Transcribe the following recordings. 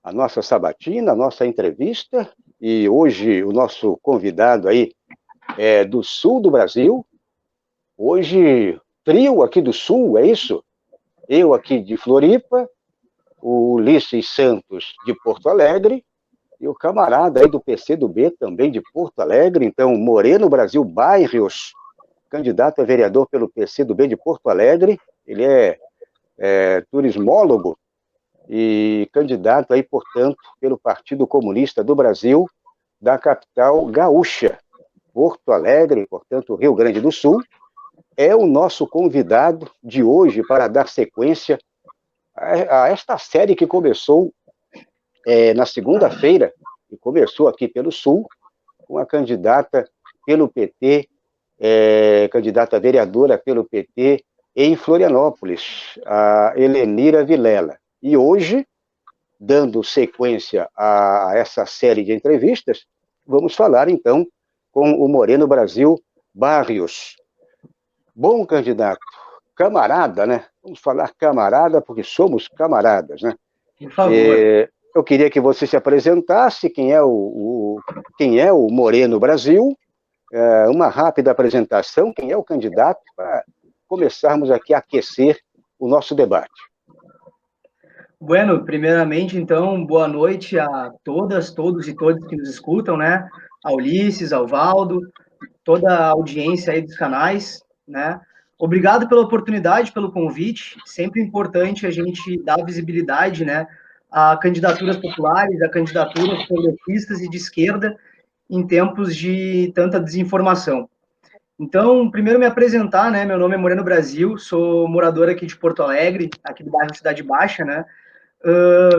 a nossa sabatina, a nossa entrevista, e hoje o nosso convidado aí é do sul do Brasil, hoje trio aqui do sul, é isso? Eu aqui de Floripa, o Ulisses Santos de Porto Alegre, e o camarada aí do PCdoB também de Porto Alegre, então Moreno Brasil Bairros, candidato a vereador pelo PCdoB de Porto Alegre, ele é turismólogo e candidato aí, portanto, pelo Partido Comunista do Brasil, da capital gaúcha, Porto Alegre, portanto, Rio Grande do Sul, é o nosso convidado de hoje para dar sequência a esta série que começou na segunda-feira, e começou aqui pelo Sul, com a candidata pelo PT, candidata a vereadora pelo PT em Florianópolis, a Helenira Vilela. E hoje, dando sequência a essa série de entrevistas, vamos falar então com o Moreno Brasil Barrios. Bom, candidato, camarada, né? Vamos falar camarada porque somos camaradas, né? Por favor. Eu queria que você se apresentasse, quem é o Moreno Brasil, uma rápida apresentação, quem é o candidato, para começarmos aqui a aquecer o nosso debate. Bueno, primeiramente, então, boa noite a todas, todos e todas que nos escutam, né? Ao Ulisses, ao Valdo, toda a audiência aí dos canais, né? Obrigado pela oportunidade, pelo convite. Sempre importante a gente dar visibilidade, né, a candidaturas populares, a candidaturas progressistas e de esquerda em tempos de tanta desinformação. Então, primeiro me apresentar, né? Meu nome é Moreno Brasil, sou morador aqui de Porto Alegre, aqui do bairro Cidade Baixa, né?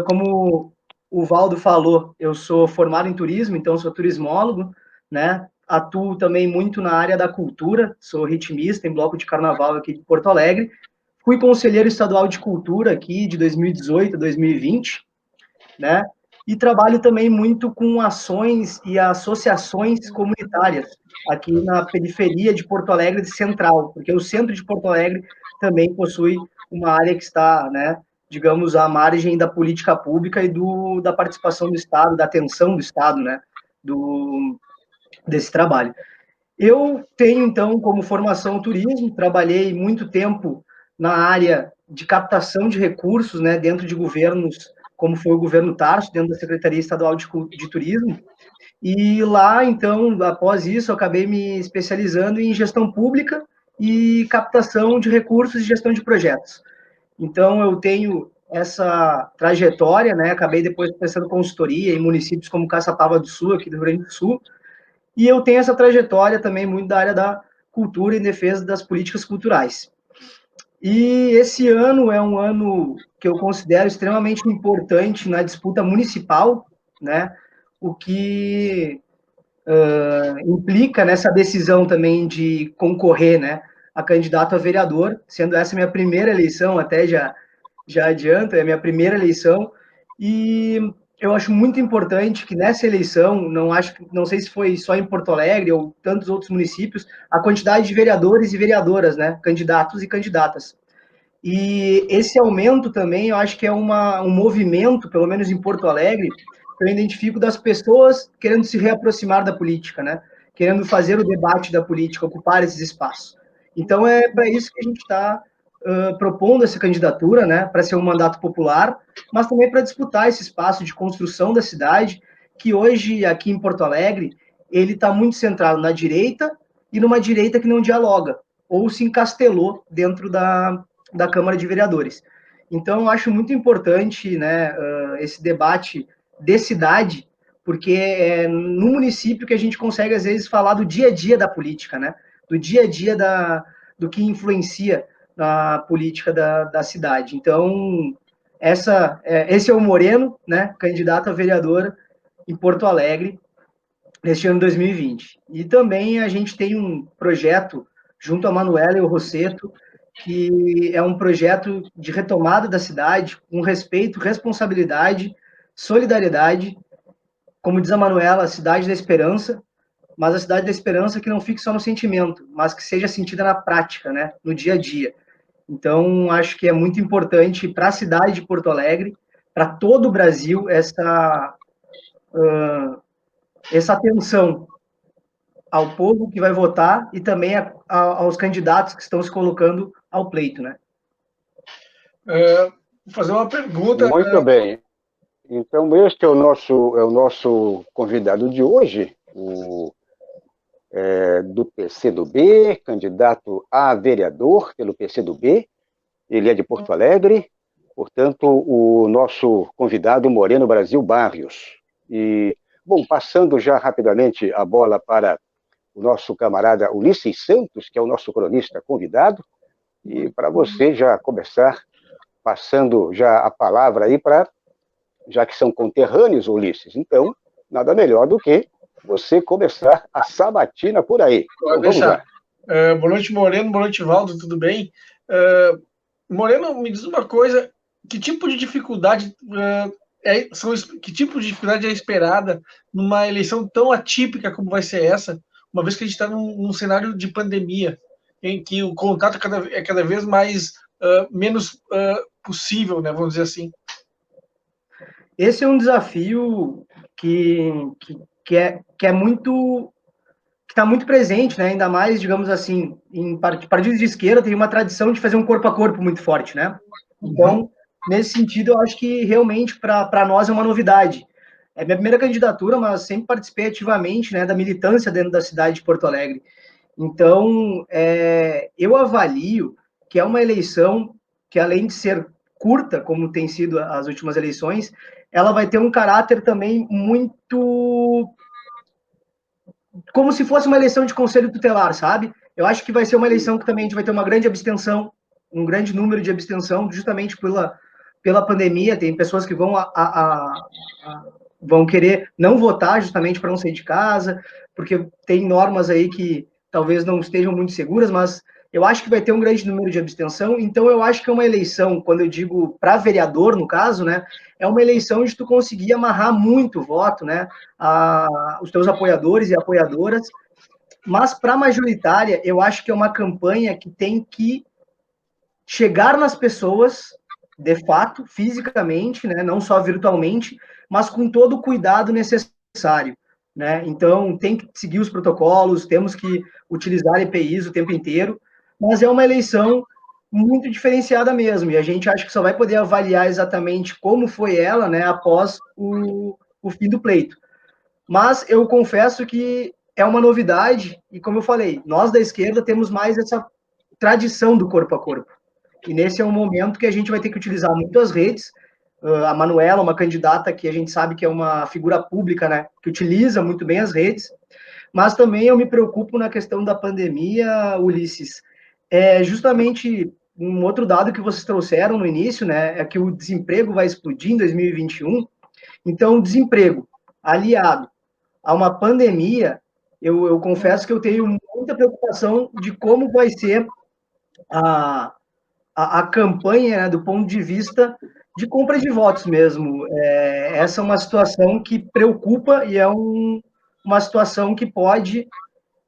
Como o Valdo falou, eu sou formado em turismo, então sou turismólogo, né? Atuo também muito na área da cultura, sou ritmista em bloco de carnaval aqui de Porto Alegre. Fui conselheiro estadual de cultura aqui de 2018 a 2020, né? E trabalho também muito com ações e associações comunitárias aqui na periferia de Porto Alegre Central, porque o centro de Porto Alegre também possui uma área que está, né, digamos, à margem da política pública e da participação do Estado, da atenção do Estado, né, desse trabalho. Eu tenho, então, como formação turismo, trabalhei muito tempo na área de captação de recursos, né, dentro de governos, como foi o governo Tarso, dentro da Secretaria Estadual de Turismo, e lá, então, após isso, eu acabei me especializando em gestão pública e captação de recursos e gestão de projetos. Então, eu tenho essa trajetória, né, acabei depois prestando consultoria em municípios como Caçapava do Sul, aqui do Rio Grande do Sul, e eu tenho essa trajetória também muito da área da cultura e defesa das políticas culturais. E esse ano é um ano que eu considero extremamente importante na disputa municipal, né? O que implica nessa decisão também de concorrer, né, a candidato a vereador, sendo essa minha primeira eleição, até já adianto, é a minha primeira eleição, e eu acho muito importante que nessa eleição, não sei se foi só em Porto Alegre ou tantos outros municípios, a quantidade de vereadores e vereadoras, né, candidatos e candidatas. E esse aumento também, eu acho que é um movimento, pelo menos em Porto Alegre, que eu identifico das pessoas querendo se reaproximar da política, né? Querendo fazer o debate da política, ocupar esses espaços. Então, é para isso que a gente está propondo essa candidatura, né? Para ser um mandato popular, mas também para disputar esse espaço de construção da cidade, que hoje, aqui em Porto Alegre, ele está muito centrado na direita e numa direita que não dialoga, ou se encastelou dentro da Câmara de Vereadores. Então, eu acho muito importante, né, esse debate de cidade, porque é no município que a gente consegue, às vezes, falar do dia a dia da política, né, do dia a dia do que influencia na política da cidade. Então, esse é o Moreno, né, candidato a vereador em Porto Alegre, neste ano 2020. E também a gente tem um projeto, junto a Manuela e o Rosseto, que é um projeto de retomada da cidade, com respeito, responsabilidade, solidariedade, como diz a Manuela, a cidade da esperança, mas a cidade da esperança que não fique só no sentimento, mas que seja sentida na prática, né, no dia a dia. Então, acho que é muito importante para a cidade de Porto Alegre, para todo o Brasil essa atenção ao povo que vai votar e também aos candidatos que estão se colocando ao pleito, né? Vou fazer uma pergunta. Muito bem. Então, este é o nosso convidado de hoje, do PCdoB, candidato a vereador pelo PCdoB. Ele é de Porto Alegre, portanto, o nosso convidado Moreno Brasil Barrios. E, bom, passando já rapidamente a bola para o nosso camarada Ulisses Santos, que é o nosso cronista convidado, e para você já começar passando já a palavra aí já que são conterrâneos, Ulisses, então, nada melhor do que você começar a sabatina por aí. Então, vamos lá. Boa noite, Moreno. Boa noite, Valdo. Tudo bem? Moreno, me diz uma coisa. Que tipo de dificuldade que tipo de dificuldade é esperada numa eleição tão atípica como vai ser essa, uma vez que a gente está num cenário de pandemia, em que o contato é cada vez mais menos possível, né? Vamos dizer assim. Esse é um desafio que é muito, que está muito presente, né? Ainda mais, digamos assim, em partidos de esquerda tem uma tradição de fazer um corpo a corpo muito forte, né? Então, nesse sentido, eu acho que realmente para nós é uma novidade. É minha primeira candidatura, mas sempre participei ativamente, né, da militância dentro da cidade de Porto Alegre. Então, eu avalio que é uma eleição que, além de ser curta, como tem sido as últimas eleições, ela vai ter um caráter também muito como se fosse uma eleição de conselho tutelar, sabe? Eu acho que vai ser uma eleição que também a gente vai ter uma grande abstenção, um grande número de abstenção, justamente pela pandemia. Tem pessoas que vão querer não votar justamente para não sair de casa, porque tem normas aí que talvez não estejam muito seguras, mas eu acho que vai ter um grande número de abstenção. Então, eu acho que é uma eleição, quando eu digo para vereador, no caso, né, é uma eleição de tu conseguir amarrar muito o voto, né, os teus apoiadores e apoiadoras. Mas para a majoritária, eu acho que é uma campanha que tem que chegar nas pessoas, de fato, fisicamente, né, não só virtualmente, mas com todo o cuidado necessário. Né? Então, tem que seguir os protocolos, temos que utilizar EPIs o tempo inteiro, mas é uma eleição muito diferenciada mesmo, e a gente acha que só vai poder avaliar exatamente como foi ela, né, após o fim do pleito. Mas eu confesso que é uma novidade, e como eu falei, nós da esquerda temos mais essa tradição do corpo a corpo. E nesse é um momento que a gente vai ter que utilizar muito as redes. A Manuela, uma candidata que a gente sabe que é uma figura pública, né, que utiliza muito bem as redes, mas também eu me preocupo na questão da pandemia, Ulisses. Justamente um outro dado que vocês trouxeram no início, né, é que o desemprego vai explodir em 2021. Então, o desemprego aliado a uma pandemia, eu confesso que eu tenho muita preocupação de como vai ser a campanha, né, do ponto de vista de compra de votos mesmo. Essa é uma situação que preocupa e é uma situação que pode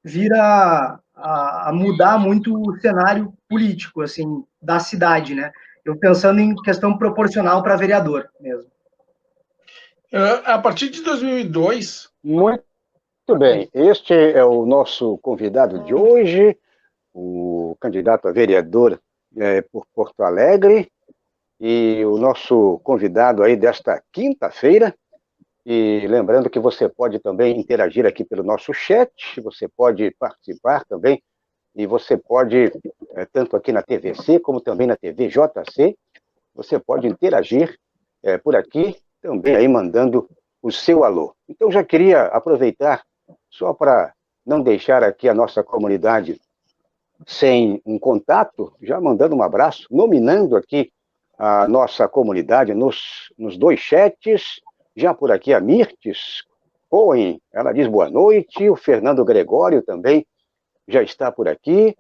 vir a mudar muito o cenário político, assim, da cidade, né? Eu pensando em questão proporcional para vereador mesmo. A partir de 2002... Muito bem. Este é o nosso convidado de hoje, o candidato a vereador por Porto Alegre, e o nosso convidado aí desta quinta-feira. E lembrando que você pode também interagir aqui pelo nosso chat, você pode participar também, e você pode, tanto aqui na TVC como também na TVJC, você pode interagir por aqui, também aí mandando o seu alô. Então já queria aproveitar, só para não deixar aqui a nossa comunidade sem um contato, já mandando um abraço, nominando aqui a nossa comunidade nos dois chats. Já por aqui a Mirtes Cohen, ela diz boa noite. O Fernando Gregório também já está por aqui.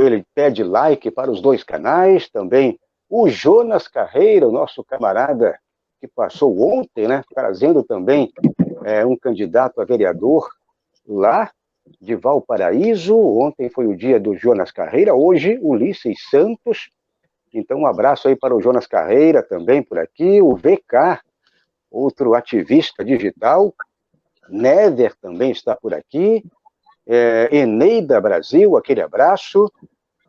Ele pede like para os dois canais também. O Jonas Carreira, o nosso camarada que passou ontem, né, trazendo também um candidato a vereador lá de Valparaíso. Ontem foi o dia do Jonas Carreira, hoje Ulisses Santos. Então, um abraço aí para o Jonas Carreira também por aqui, o VK, outro ativista digital, Never também está por aqui, Eneida Brasil, aquele abraço,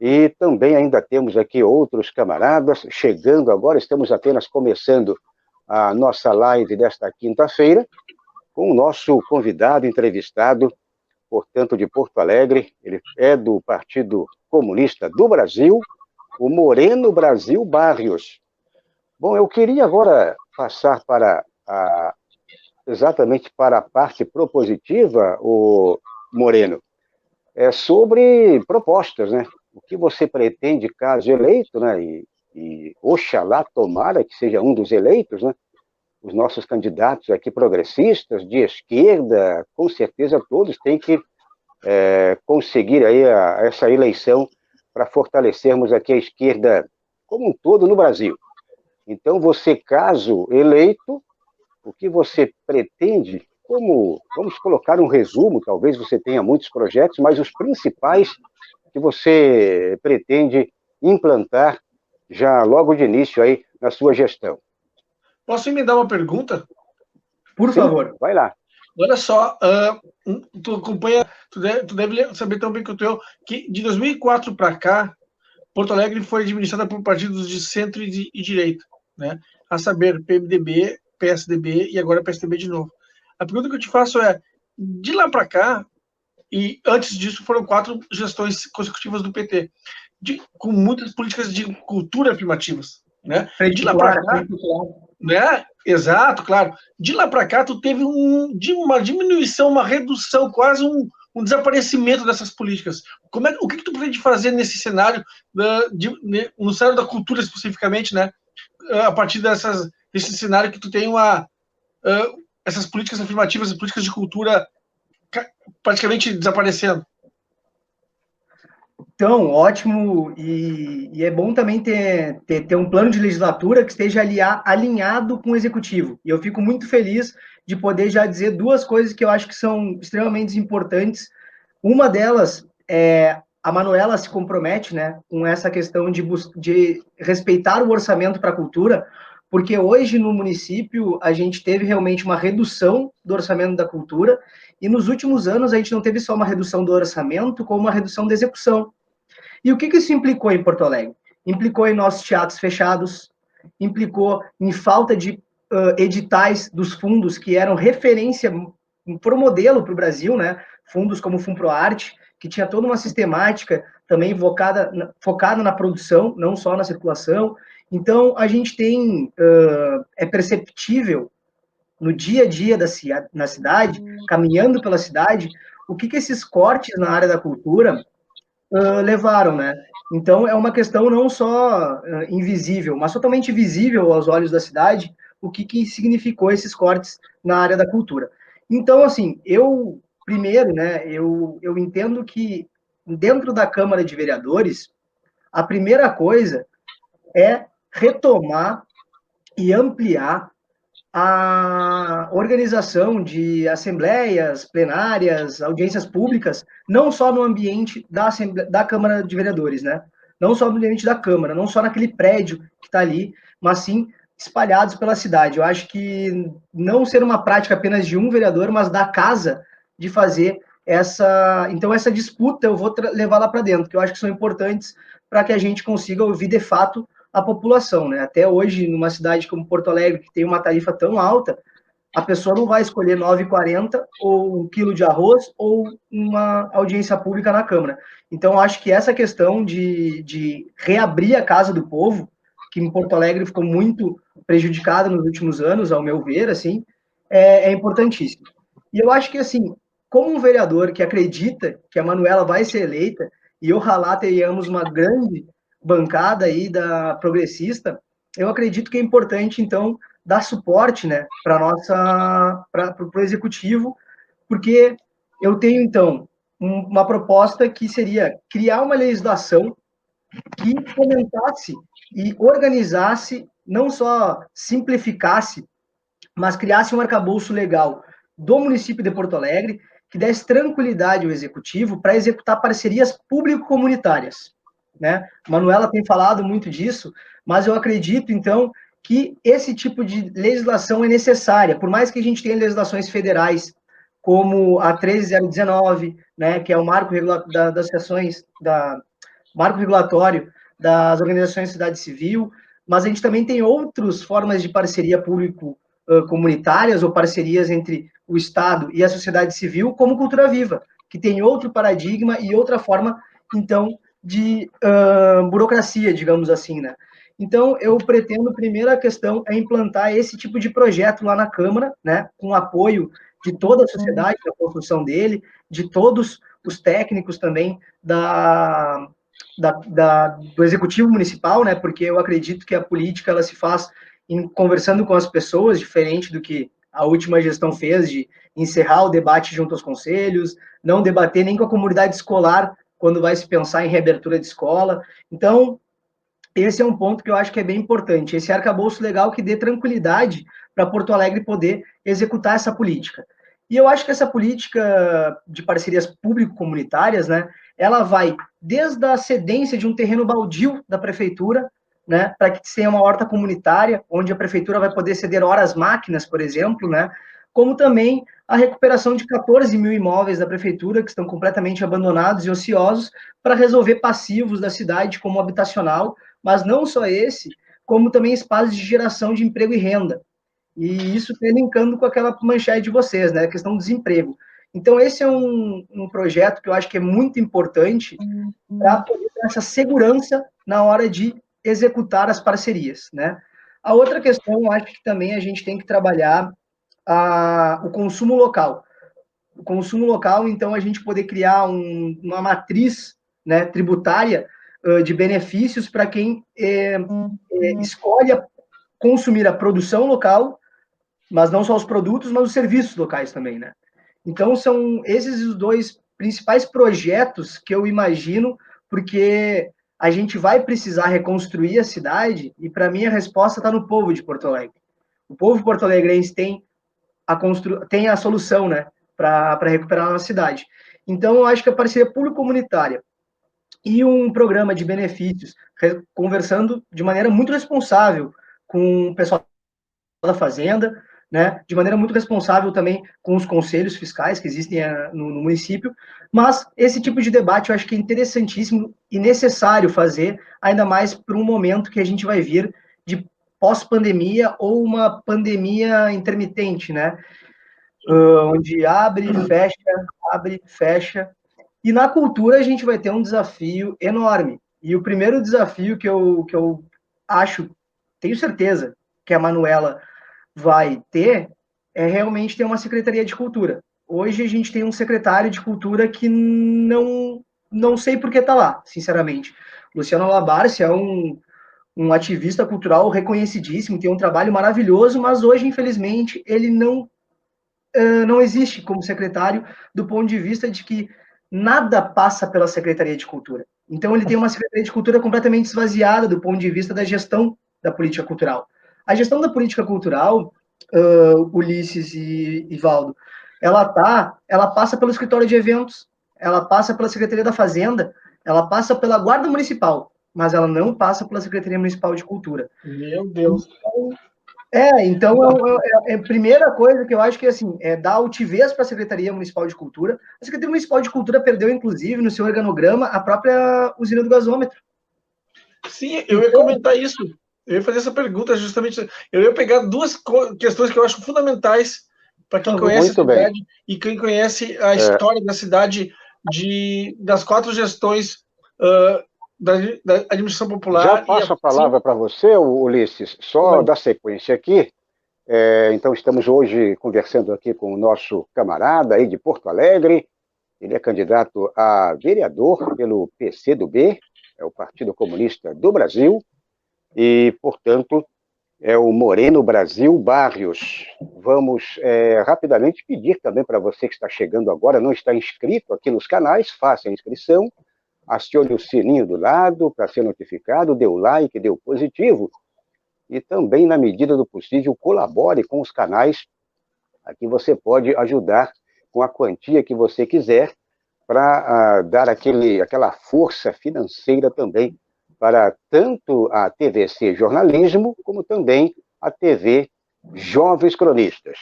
e também ainda temos aqui outros camaradas chegando agora, estamos apenas começando a nossa live desta quinta-feira, com o nosso convidado entrevistado, portanto, de Porto Alegre, ele é do Partido Comunista do Brasil, o Moreno Brasil Barrios. Bom, eu queria agora passar exatamente para a parte propositiva, o Moreno, sobre propostas, né? O que você pretende, caso eleito, né? E oxalá tomara que seja um dos eleitos, né? Os nossos candidatos aqui progressistas, de esquerda, com certeza todos têm que conseguir aí essa eleição para fortalecermos aqui a esquerda como um todo no Brasil. Então, você, caso eleito, o que você pretende, vamos colocar um resumo, talvez você tenha muitos projetos, mas os principais que você pretende implantar já logo de início aí na sua gestão. Posso me dar uma pergunta? Por favor. Vai lá. Olha só, tu acompanha, tu deve saber tão bem quanto eu, que de 2004 para cá, Porto Alegre foi administrada por partidos de centro e direita, né? A saber, PMDB, PSDB e agora PSDB de novo. A pergunta que eu te faço é, de lá para cá, e antes disso foram 4 gestões consecutivas do PT, com muitas políticas de cultura afirmativas, né? De lá para cá, né? Exato, claro. De lá para cá, tu teve uma diminuição, uma redução, quase um desaparecimento dessas políticas. O que tu pretende fazer nesse cenário, no cenário da cultura especificamente, né? A partir desse cenário que tu tem essas políticas afirmativas, políticas de cultura praticamente desaparecendo. Então, ótimo, e é bom também ter um plano de legislatura que esteja alinhado com o executivo. E eu fico muito feliz de poder já dizer 2 coisas que eu acho que são extremamente importantes. Uma delas é a Manuela se compromete, né, com essa questão de respeitar o orçamento para a cultura, porque hoje no município a gente teve realmente uma redução do orçamento da cultura, e nos últimos anos a gente não teve só uma redução do orçamento, como uma redução da execução. E o que isso implicou em Porto Alegre? Implicou em nossos teatros fechados, implicou em falta de editais dos fundos que eram referência por modelo para o Brasil, né? Fundos como o Funproarte, que tinha toda uma sistemática também focada na produção, não só na circulação. Então, a gente tem, é perceptível no dia a dia na cidade, caminhando pela cidade, o que esses cortes na área da cultura levaram, né? Então, é uma questão não só invisível, mas totalmente visível aos olhos da cidade, o que significou esses cortes na área da cultura. Então, assim, primeiro, né, eu entendo que dentro da Câmara de Vereadores, a primeira coisa é retomar e ampliar a organização de assembleias plenárias, audiências públicas, não só no ambiente da Câmara de Vereadores, né? Não só no ambiente da Câmara, não só naquele prédio que está ali, mas sim espalhados pela cidade. Eu acho que não ser uma prática apenas de um vereador, mas da casa de fazer então essa disputa eu vou levar lá para dentro, que eu acho que são importantes para que a gente consiga ouvir de fato a população, né? Até hoje, numa cidade como Porto Alegre, que tem uma tarifa tão alta, a pessoa não vai escolher 9,40 ou 1 quilo de arroz ou uma audiência pública na Câmara. Então, acho que essa questão de reabrir a Casa do Povo, que em Porto Alegre ficou muito prejudicada nos últimos anos, ao meu ver, assim, é importantíssimo. E eu acho que, assim, como um vereador que acredita que a Manuela vai ser eleita, e ojalá tenhamos uma grande bancada aí da progressista, eu acredito que é importante, então, dar suporte, né, para o executivo, porque eu tenho, então, uma proposta que seria criar uma legislação que fomentasse e organizasse, não só simplificasse, mas criasse um arcabouço legal do município de Porto Alegre, que desse tranquilidade ao executivo para executar parcerias público-comunitárias. né? Manuela tem falado muito disso, mas eu acredito, então, que esse tipo de legislação é necessária, por mais que a gente tenha legislações federais, como a 13019, né, que é o marco das sessões, marco regulatório das organizações de sociedade civil, mas a gente também tem outras formas de parceria público-comunitárias ou parcerias entre o Estado e a sociedade civil, como Cultura Viva, que tem outro paradigma e outra forma, então, de burocracia, digamos assim, né? Então, eu pretendo, primeira questão, é implantar esse tipo de projeto lá na Câmara, né, com apoio de toda a sociedade, na construção dele, de todos os técnicos também do Executivo Municipal, né, porque eu acredito que a política ela se faz conversando com as pessoas, diferente do que a última gestão fez, de encerrar o debate junto aos conselhos, não debater nem com a comunidade escolar quando vai se pensar em reabertura de escola. Então, esse é um ponto que eu acho que é bem importante. Esse arcabouço legal que dê tranquilidade para Porto Alegre poder executar essa política. E eu acho que essa política de parcerias público-comunitárias, né, ela vai desde a cedência de um terreno baldio da prefeitura, né, para que tenha uma horta comunitária, onde a prefeitura vai poder ceder horas máquinas, por exemplo, né, como também a recuperação de 14 mil imóveis da prefeitura que estão completamente abandonados e ociosos para resolver passivos da cidade como habitacional, mas não só esse, como também espaços de geração de emprego e renda. E isso está linkando com aquela manchete de vocês, né? A questão do desemprego. Então, esse é um projeto que eu acho que é muito importante para poder ter essa segurança na hora de executar as parcerias, né? A outra questão, eu acho que também a gente tem que trabalhar o consumo local. O consumo local, então, a gente poder criar uma matriz, né, tributária de benefícios para quem escolhe consumir a produção local, mas não só os produtos, mas os serviços locais também, né? Então, são esses os dois principais projetos que eu imagino, porque a gente vai precisar reconstruir a cidade, e para mim a resposta está no povo de Porto Alegre. O povo porto-alegrense tem a solução, né, para recuperar a nossa cidade. Então, eu acho que a parceria público-comunitária e um programa de benefícios, conversando de maneira muito responsável com o pessoal da Fazenda, né, de maneira muito responsável também com os conselhos fiscais que existem no município, mas esse tipo de debate eu acho que é interessantíssimo e necessário fazer, ainda mais para um momento que a gente vai vir de pós-pandemia ou uma pandemia intermitente, né, onde abre, fecha, e na cultura a gente vai ter um desafio enorme. E o primeiro desafio que eu acho, tenho certeza, que a Manuela vai ter é realmente ter uma Secretaria de Cultura. Hoje a gente tem um secretário de Cultura que não sei por que está lá, sinceramente. Luciano Labarce é um ativista cultural reconhecidíssimo, tem um trabalho maravilhoso, mas hoje, infelizmente, ele não existe como secretário do ponto de vista de que nada passa pela Secretaria de Cultura. Então, ele tem uma Secretaria de Cultura completamente esvaziada do ponto de vista da gestão da política cultural. A gestão da política cultural, Ulisses e Valdo, ela passa pelo escritório de eventos, ela passa pela Secretaria da Fazenda, ela passa pela Guarda Municipal, mas ela não passa pela Secretaria Municipal de Cultura. Meu Deus. Então, a primeira coisa que eu acho que assim, é dar altivez para a Secretaria Municipal de Cultura. A Secretaria Municipal de Cultura perdeu, inclusive, no seu organograma, a própria usina do gasômetro. Sim, eu ia comentar isso. Eu ia fazer essa pergunta justamente. Eu ia pegar duas questões que eu acho fundamentais para quem conhece a cidade e quem conhece a história da cidade das 4 gestões da administração popular. Já passo a palavra para você, Ulisses, só dar sequência aqui. Então, estamos hoje conversando aqui com o nosso camarada aí de Porto Alegre. Ele é candidato a vereador pelo PCdoB, é o Partido Comunista do Brasil, e, portanto, é o Moreno Brasil Barrios. Vamos rapidamente pedir também para você que está chegando agora, não está inscrito aqui nos canais, faça a inscrição, acione o sininho do lado para ser notificado, dê o like, dê o positivo, e também, na medida do possível, colabore com os canais. Aqui você pode ajudar com a quantia que você quiser para dar aquela força financeira também para tanto a TVC Jornalismo, como também a TV Jovens Cronistas.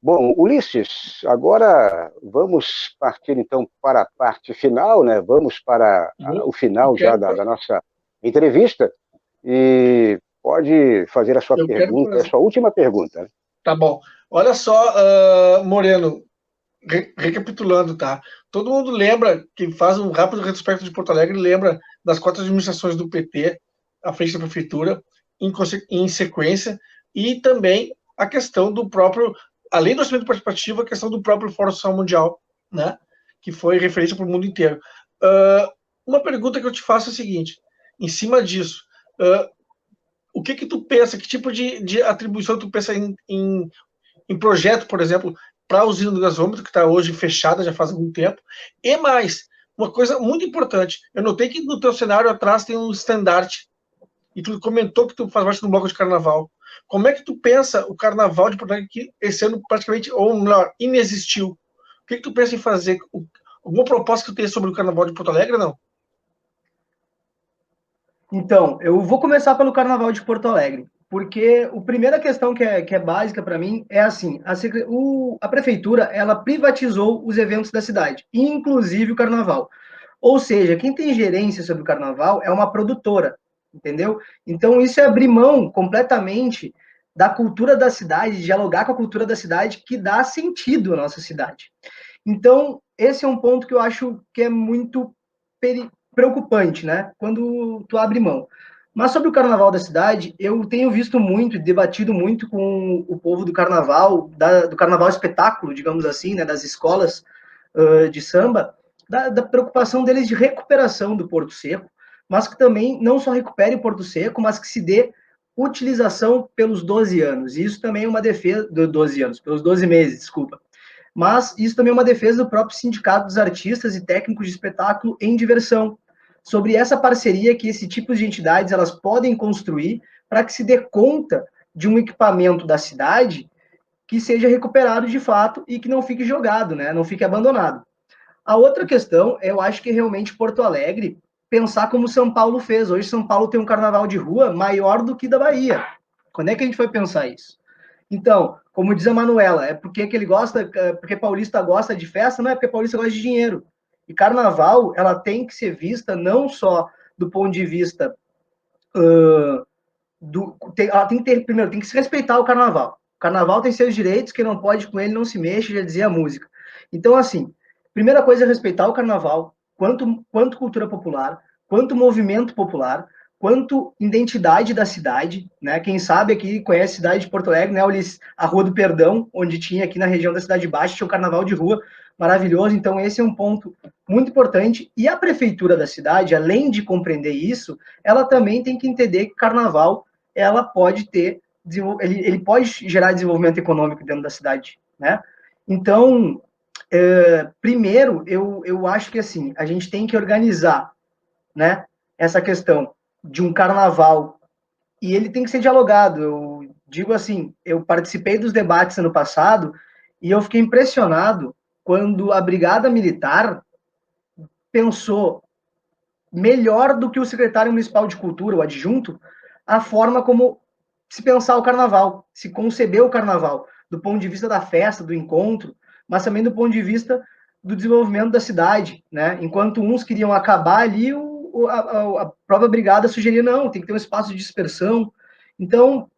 Bom, Ulisses, agora vamos partir então para a parte final, né? Vamos para o final já da nossa entrevista, e pode fazer a sua pergunta, a sua última pergunta. Tá bom. Olha só, Moreno, recapitulando, tá? Todo mundo lembra, quem faz um rápido retrospecto de Porto Alegre, lembra das 4 administrações do PT à frente da prefeitura, em sequência, e também a questão do próprio, além do orçamento participativo, a questão do próprio Fórum Social Mundial, né? Que foi referência para o mundo inteiro. Uma pergunta que eu te faço é a seguinte, em cima disso, o que tu pensa, que tipo de atribuição tu pensa em projeto, por exemplo, para a usina do gasômetro, que está hoje fechada já faz algum tempo, e mais, uma coisa muito importante, eu notei que no teu cenário atrás tem um estandarte, e tu comentou que tu faz parte do bloco de carnaval. Como é que tu pensa o carnaval de Porto Alegre, que esse ano praticamente, ou melhor, inexistiu? O que tu pensa em fazer? Alguma proposta que tu tenha sobre o carnaval de Porto Alegre, não? Então, eu vou começar pelo carnaval de Porto Alegre, porque a primeira questão que é básica para mim é assim, a prefeitura, ela privatizou os eventos da cidade, inclusive o carnaval. Ou seja, quem tem gerência sobre o carnaval é uma produtora, entendeu? Então, isso é abrir mão completamente da cultura da cidade, dialogar com a cultura da cidade, que dá sentido à nossa cidade. Então, esse é um ponto que eu acho que é muito preocupante, né? Quando tu abre mão. Mas sobre o carnaval da cidade, eu tenho visto muito, debatido muito com o povo do carnaval, do carnaval espetáculo, digamos assim, né? Das escolas de samba, da preocupação deles de recuperação do Porto Seco, mas que também não só recupere o Porto Seco, mas que se dê utilização pelos 12 anos. E isso também é uma defesa, 12 anos, pelos 12 meses, desculpa. Mas isso também é uma defesa do próprio Sindicato dos Artistas e Técnicos de Espetáculo em Diversão, sobre essa parceria que esse tipo de entidades elas podem construir para que se dê conta de um equipamento da cidade que seja recuperado de fato e que não fique jogado, né? Não fique abandonado. A outra questão, eu acho que realmente Porto Alegre pensar como São Paulo fez. Hoje São Paulo tem um carnaval de rua maior do que da Bahia. Quando é que a gente foi pensar isso? Então, como diz a Manuela, é porque ele gosta, porque paulista gosta de festa, não é porque paulista gosta de dinheiro. E carnaval, ela tem que ser vista não só do ponto de vista ela tem que ter, primeiro, tem que se respeitar o carnaval. O carnaval tem seus direitos, quem não pode com ele não se mexe, já dizia a música. Então, assim, primeira coisa é respeitar o carnaval, quanto cultura popular, quanto movimento popular, quanto identidade da cidade, né? Quem sabe aqui conhece a cidade de Porto Alegre, né? A Rua do Perdão, onde tinha aqui na região da Cidade Baixa, tinha um carnaval de rua maravilhoso. Então, esse é um ponto muito importante. E a prefeitura da cidade, além de compreender isso, ela também tem que entender que carnaval ela pode ter, ele pode gerar desenvolvimento econômico dentro da cidade, né? Então, primeiro, eu acho que assim, a gente tem que organizar, né, essa questão de um carnaval, e ele tem que ser dialogado. Eu digo assim, eu participei dos debates ano passado, e eu fiquei impressionado quando a Brigada Militar pensou melhor do que o secretário municipal de cultura, o adjunto, a forma como se pensar o carnaval, se conceber o carnaval, do ponto de vista da festa, do encontro, mas também do ponto de vista do desenvolvimento da cidade, né? Enquanto uns queriam acabar ali, a própria brigada sugeria, não, tem que ter um espaço de dispersão. Então,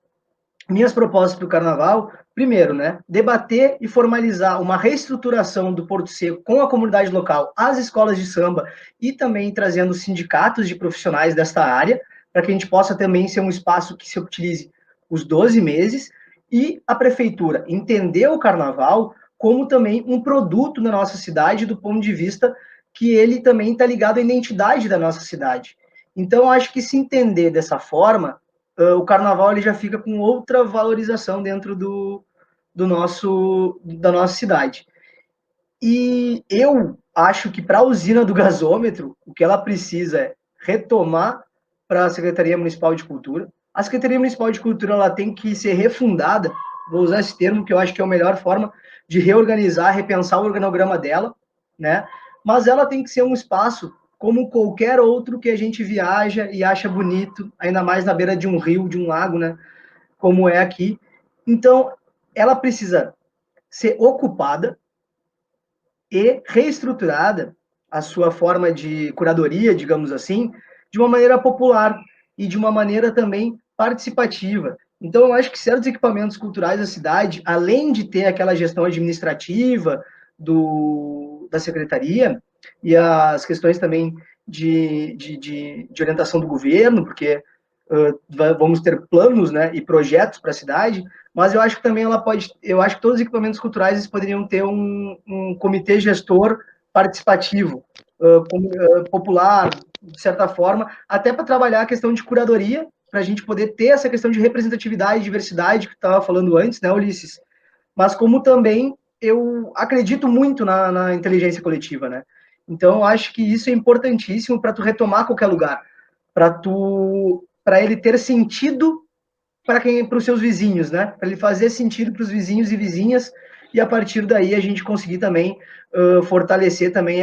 minhas propostas para o carnaval, primeiro, né, debater e formalizar uma reestruturação do Porto Seco com a comunidade local, as escolas de samba e também trazendo sindicatos de profissionais desta área, para que a gente possa também ser um espaço que se utilize os 12 meses, e a prefeitura entender o carnaval como também um produto na nossa cidade, do ponto de vista que ele também está ligado à identidade da nossa cidade. Então, acho que se entender dessa forma, o carnaval ele já fica com outra valorização dentro da nossa cidade. E eu acho que para a usina do gasômetro, o que ela precisa é retomar para a Secretaria Municipal de Cultura. A Secretaria Municipal de Cultura ela tem que ser refundada, vou usar esse termo que eu acho que é a melhor forma de reorganizar, repensar o organograma dela, né? mas ela tem que ser um espaço como qualquer outro que a gente viaja e acha bonito, ainda mais na beira de um rio, de um lago, né? Como é aqui. Então, ela precisa ser ocupada e reestruturada a sua forma de curadoria, digamos assim, de uma maneira popular e de uma maneira também participativa. Então, eu acho que certos equipamentos culturais da cidade, além de ter aquela gestão administrativa da secretaria e as questões também de orientação do governo, porque vamos ter planos, né, e projetos para a cidade, mas eu acho que também eu acho que todos os equipamentos culturais eles poderiam ter um comitê gestor participativo, popular, de certa forma, até para trabalhar a questão de curadoria, para a gente poder ter essa questão de representatividade e diversidade que tu estava falando antes, né, Ulisses? Mas como também eu acredito muito na inteligência coletiva, né? Então, eu acho que isso é importantíssimo para tu retomar qualquer lugar, para ele ter sentido para os seus vizinhos, né? Para ele fazer sentido para os vizinhos e vizinhas, e a partir daí a gente conseguir também fortalecer também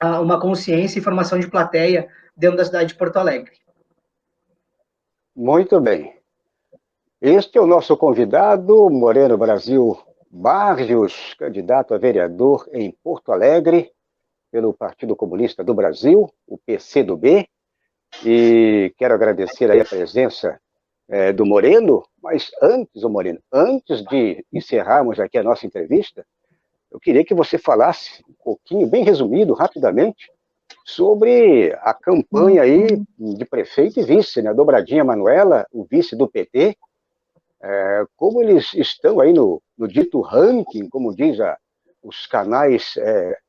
uma consciência e formação de plateia dentro da cidade de Porto Alegre. Muito bem. Este é o nosso convidado, Moreno Brasil Barrios, candidato a vereador em Porto Alegre, pelo Partido Comunista do Brasil, o PCdoB, e quero agradecer aí a presença do Moreno, mas antes, Moreno, antes de encerrarmos aqui a nossa entrevista, eu queria que você falasse um pouquinho, bem resumido, rapidamente, sobre a campanha aí de prefeito e vice, né? Dobradinha Manuela, o vice do PT, como eles estão aí no dito ranking, como diz os canais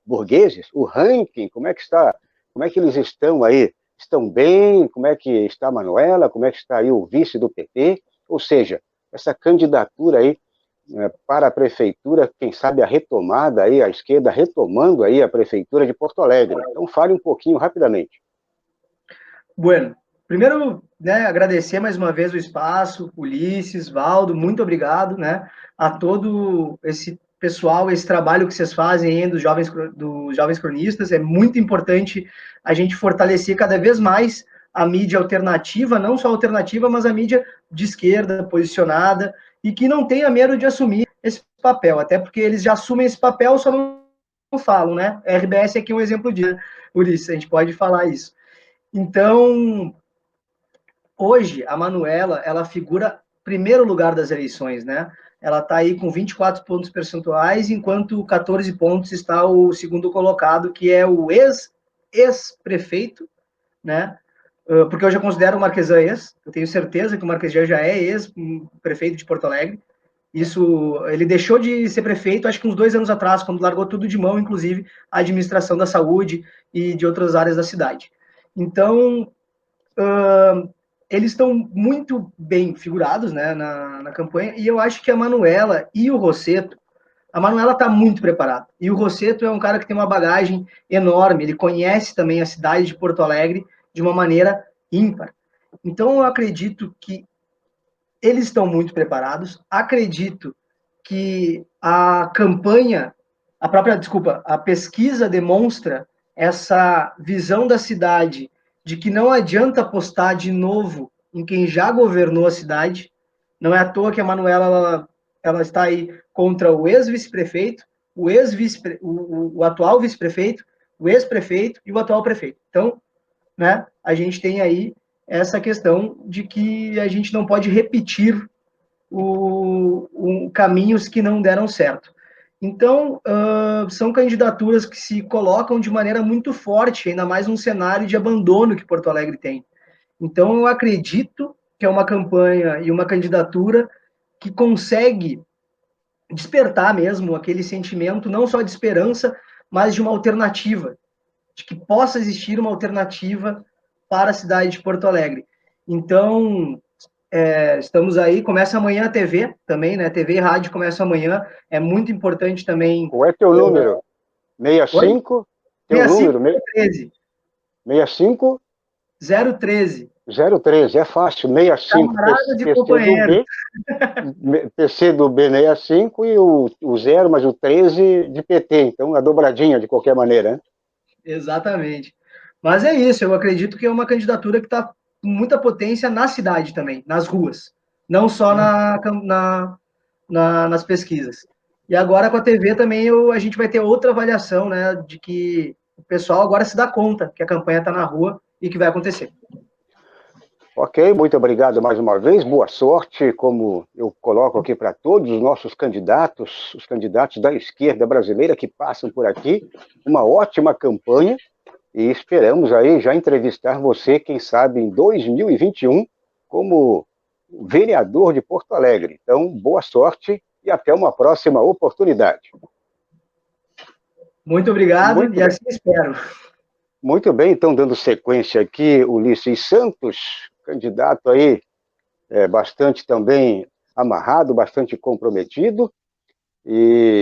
burgueses, o ranking, como é que está, como é que eles estão aí? Estão bem? Como é que está a Manuela? Como é que está aí o vice do PT? Ou seja, essa candidatura aí para a prefeitura, quem sabe a retomada aí, a esquerda retomando aí a prefeitura de Porto Alegre. Então fale um pouquinho rapidamente. Bueno, primeiro, né, agradecer mais uma vez o espaço, Ulisses, Valdo, muito obrigado, né, a todo esse pessoal, esse trabalho que vocês fazem aí dos jovens cronistas, é muito importante a gente fortalecer cada vez mais a mídia alternativa, não só alternativa, mas a mídia de esquerda, posicionada, e que não tenha medo de assumir esse papel, até porque eles já assumem esse papel, só não falam, né? A RBS aqui é um exemplo disso, Ulisses, a gente pode falar isso. Então, hoje, a Manuela, ela figura primeiro lugar das eleições, né? Ela está aí com 24 pontos percentuais, enquanto 14 pontos está o segundo colocado, que é o ex-prefeito, né? Porque eu já considero o Marquesan ex, eu tenho certeza que o Marquesan já é ex-prefeito de Porto Alegre. Isso, ele deixou de ser prefeito, acho que uns 2 anos atrás, quando largou tudo de mão, inclusive a administração da saúde e de outras áreas da cidade. Então, eles estão muito bem figurados, né, na campanha, e eu acho que a Manuela e o Rosseto, a Manuela está muito preparada, e o Rosseto é um cara que tem uma bagagem enorme, ele conhece também a cidade de Porto Alegre de uma maneira ímpar. Então, eu acredito que eles estão muito preparados, acredito que a campanha, a pesquisa demonstra essa visão da cidade de que não adianta apostar de novo em quem já governou a cidade. Não é à toa que a Manuela ela está aí contra o ex-vice-prefeito, o atual vice-prefeito, o ex-prefeito e o atual prefeito. Então, né, a gente tem aí essa questão de que a gente não pode repetir caminhos que não deram certo. Então, são candidaturas que se colocam de maneira muito forte, ainda mais num cenário de abandono que Porto Alegre tem. Então, eu acredito que é uma campanha e uma candidatura que consegue despertar mesmo aquele sentimento, não só de esperança, mas de uma alternativa, de que possa existir uma alternativa para a cidade de Porto Alegre. Então, estamos aí, começa amanhã a TV também, né? TV e rádio começa amanhã, é muito importante também. Qual é teu número? 65? Teu 65 número? 013. 65? 013. 013, é fácil, 65, Camarada de PC companheiro. do B, PC do B 65 e o 0, mas o 13 de PT, então a dobradinha de qualquer maneira, né? Exatamente. Mas é isso, eu acredito que é uma candidatura que está com muita potência na cidade também, nas ruas, não só nas pesquisas. E agora com a TV também a gente vai ter outra avaliação, né, de que o pessoal agora se dá conta que a campanha está na rua e que vai acontecer. Ok, muito obrigado mais uma vez, boa sorte, como eu coloco aqui para todos os nossos candidatos, os candidatos da esquerda brasileira que passam por aqui, uma ótima campanha, e esperamos aí já entrevistar você, quem sabe, em 2021, como vereador de Porto Alegre. Então, boa sorte e até uma próxima oportunidade. Muito obrigado Muito e bem. assim espero. Muito bem, então, dando sequência aqui, Ulisses Santos, candidato aí, bastante também amarrado, bastante comprometido, e